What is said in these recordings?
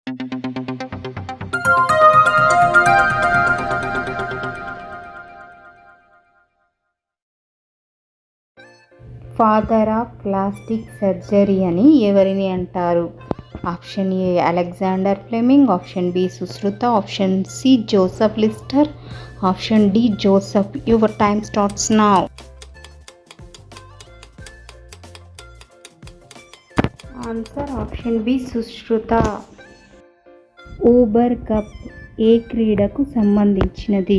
Father of plastic surgery అని ఎవరిని అంటారు? Option A Alexander Fleming, option B Sushruta, option C Joseph Lister, option D Joseph. Your time starts now. Answer option B Sushruta. Uber cup ఏ క్రీడకు సంబంధించినది?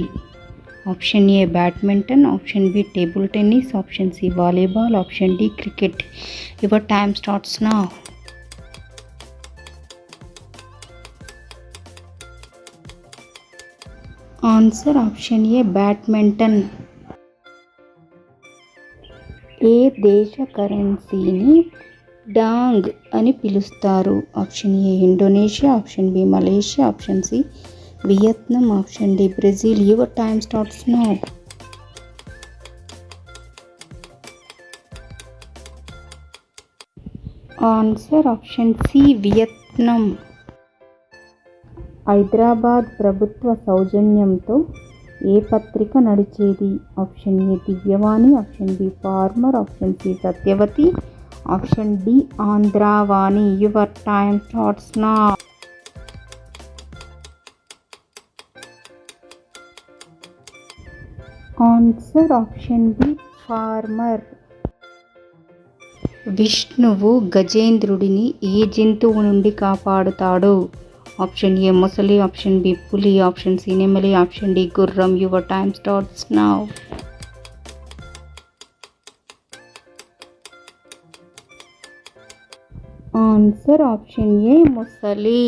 Option A badminton, option B table tennis, option C volleyball, option D cricket. Your time starts now. Answer option A badminton. ఏ దేశ కరెన్సీని dong అని పిలుస్తారు? Option A Indonesia, option B Malaysia, option C Vietnam, option D Brazil. Your time starts now. Answer option C Vietnam. Hyderabad ప్రభుత్వ సౌజన్యంతో ఏ పత్రిక నడిచేది? Option A Divyavani, option B farmer, option C Satyavati, option D Andhravani. Your time starts now. Answer option B farmer. విష్ణువు గజేంద్రుడిని ఏ జంతువు నుండి కాపాడుతాడు? ఆప్షన్ ఏ మొసలి, ఆప్షన్ బి పులి, ఆప్షన్ సి నెమలి, ఆప్షన్ డి గుర్రం. Your time starts now. Answer option A మొసలి.